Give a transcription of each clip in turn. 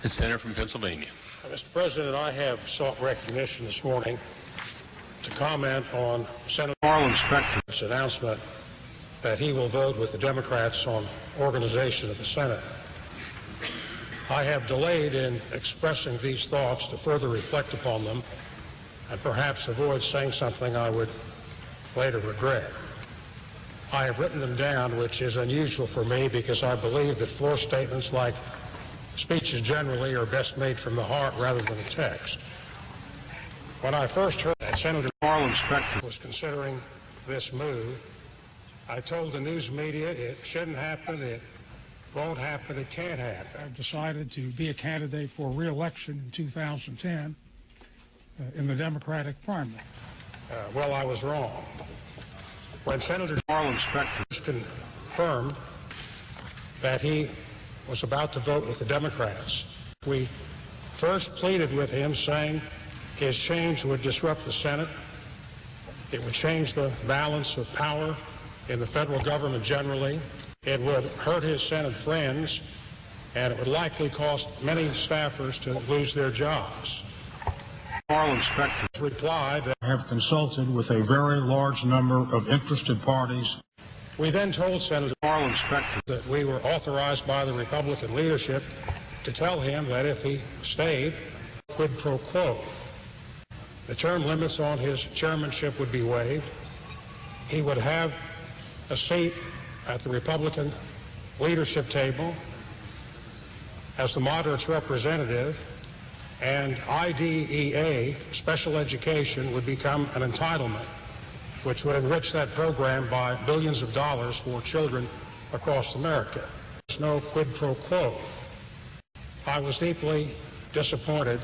The senator from Pennsylvania. Mr. President, I have sought recognition this morning to comment on Senator Arlen Specter's announcement that he will vote with the Democrats on organization of the Senate. I have delayed in expressing these thoughts to further reflect upon them and perhaps avoid saying something I would later regret. I have written them down, which is unusual for me because I believe that floor statements, like speeches generally, are best made from the heart rather than a text. When I first heard that Senator Arlen Specter was considering this move, I told the news media it shouldn't happen, it won't happen, it can't happen. I've decided to be a candidate for re-election in 2010 in the Democratic primary. Well, I was wrong. When Senator Arlen Specter confirmed that he was about to vote with the Democrats, we first pleaded with him, saying his change would disrupt the Senate, it would change the balance of power in the federal government generally, it would hurt his Senate friends, and it would likely cost many staffers to lose their jobs. Arlen Specter replied that I have consulted with a very large number of interested parties. We then told Senator Arlen Specter that we were authorized by the Republican leadership to tell him that if he stayed, quid pro quo. The term limits on his chairmanship would be waived. He would have a seat at the Republican leadership table as the moderates' representative, and IDEA, special education, would become an entitlement, which would enrich that program by billions of dollars for children across America. There's no quid pro quo. I was deeply disappointed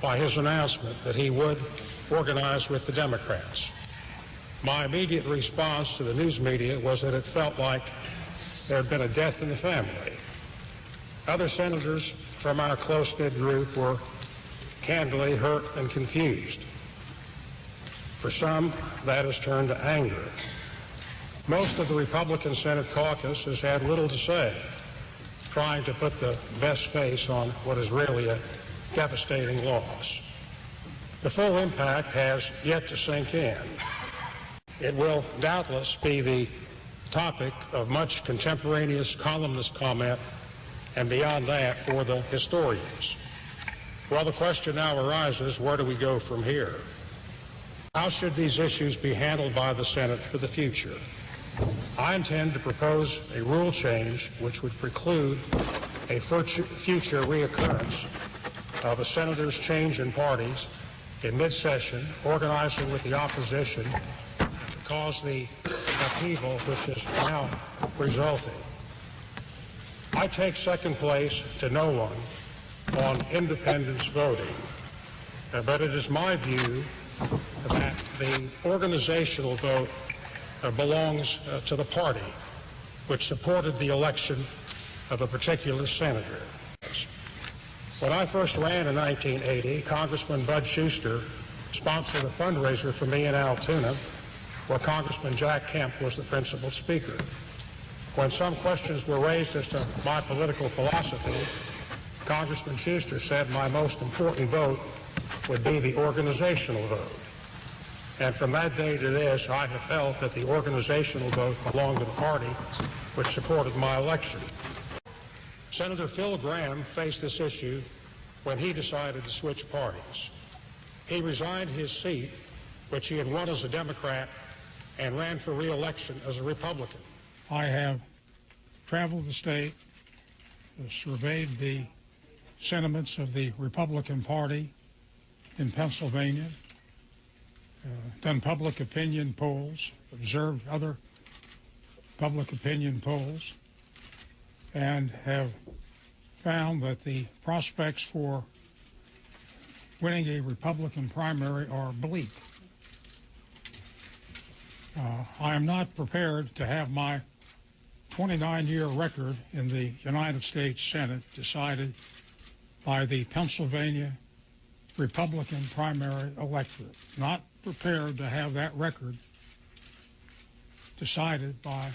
by his announcement that he would organize with the Democrats. My immediate response to the news media was that it felt like there had been a death in the family. Other senators from our close-knit group were candidly hurt and confused. For some, that has turned to anger. Most of the Republican Senate caucus has had little to say, trying to put the best face on what is really a devastating loss. The full impact has yet to sink in. It will doubtless be the topic of much contemporaneous columnist comment, and beyond that, for the historians. Well, the question now arises, where do we go from here? How should these issues be handled by the Senate for the future? I intend to propose a rule change which would preclude a future reoccurrence of a senator's change in parties in mid-session, organizing with the opposition to cause the upheaval which is now resulting. I take second place to no one on independence voting, but it is my view that the organizational vote belongs to the party which supported the election of a particular senator. When I first ran in 1980, Congressman Bud Schuster sponsored a fundraiser for me in Altoona, where Congressman Jack Kemp was the principal speaker. When some questions were raised as to my political philosophy, Congressman Schuster said my most important vote would be the organizational vote. And from that day to this, I have felt that the organizational vote belonged to the party which supported my election. Senator Phil Gramm faced this issue when he decided to switch parties. He resigned his seat, which he had won as a Democrat, and ran for re-election as a Republican. I have traveled the state, surveyed the sentiments of the Republican Party in Pennsylvania, done public opinion polls, observed other public opinion polls, and have found that the prospects for winning a Republican primary are bleak. I am not prepared to have my 29-year record in the United States Senate decided by the Pennsylvania Republican primary electorate. Not prepared to have that record decided by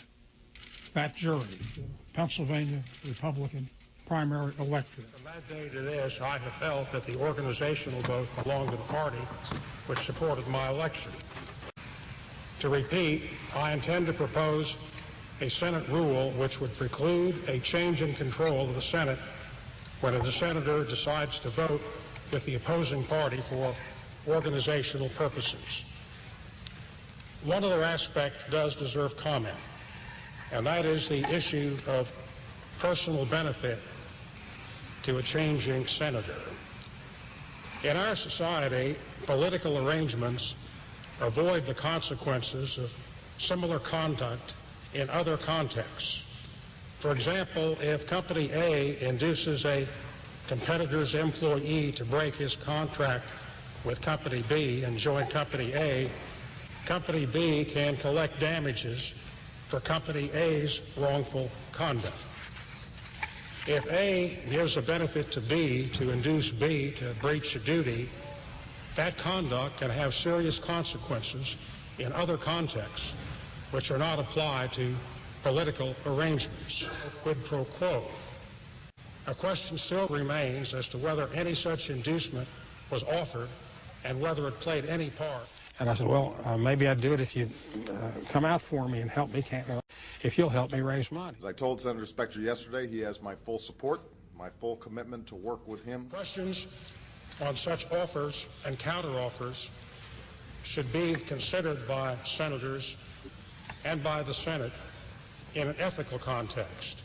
that jury, the Pennsylvania Republican primary electorate. From that day to this, I have felt that the organizational vote belonged to the party which supported my election. To repeat, I intend to propose a Senate rule which would preclude a change in control of the Senate when a senator decides to vote with the opposing party for organizational purposes. One other aspect does deserve comment, and that is the issue of personal benefit to a changing senator. In our society, political arrangements avoid the consequences of similar conduct in other contexts. For example, if Company A induces a competitor's employee to break his contract with Company B and join Company A, Company B can collect damages for Company A's wrongful conduct. If A gives a benefit to B to induce B to breach a duty, that conduct can have serious consequences in other contexts which are not applied to political arrangements. Quid pro quo. A question still remains as to whether any such inducement was offered and whether it played any part. And I said, well, maybe I'd do it if you come out for me and help me, if you'll help me raise money. As I told Senator Specter yesterday, he has my full support, my full commitment to work with him. Questions on such offers and counteroffers should be considered by senators and by the Senate in an ethical context.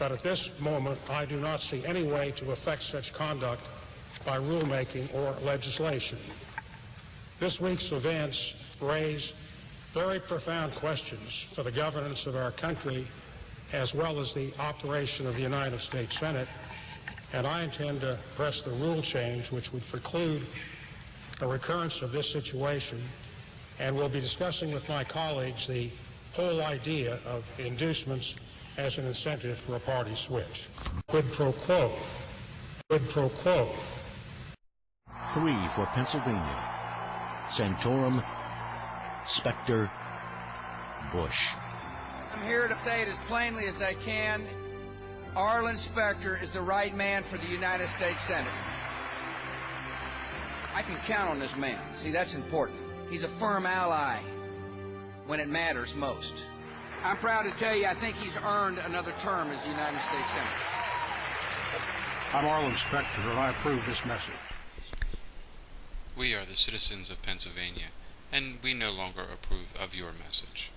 But at this moment, I do not see any way to affect such conduct by rulemaking or legislation. This week's events raise very profound questions for the governance of our country as well as the operation of the United States Senate, and I intend to press the rule change which would preclude a recurrence of this situation, and will be discussing with my colleagues the whole idea of inducements as an incentive for a party switch. Quid pro quo. Quid pro quo. 3 for Pennsylvania. Santorum, Specter, Bush. I'm here to say it as plainly as I can. Arlen Specter is the right man for the United States Senate. I can count on this man. See, that's important. He's a firm ally when it matters most. I'm proud to tell you I think he's earned another term as the United States Senator. I'm Arlen Specter, and I approve this message. We are the citizens of Pennsylvania, and we no longer approve of your message.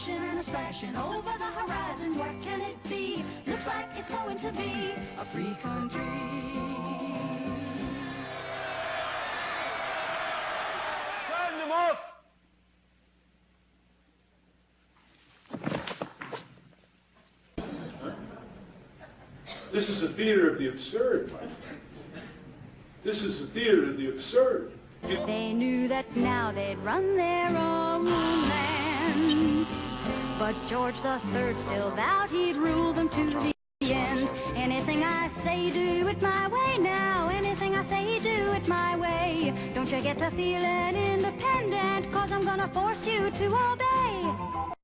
And a splashing over the horizon, what can it be? Looks like it's going to be a free country. Turn them off! This is a theater of the absurd, my friends. This is a theater of the absurd. They knew that now they'd run their own land. But George III still vowed he'd rule them to the end. Anything I say, do it my way now. Anything I say, do it my way. Don't you get to feeling independent, 'cause I'm gonna force you to obey.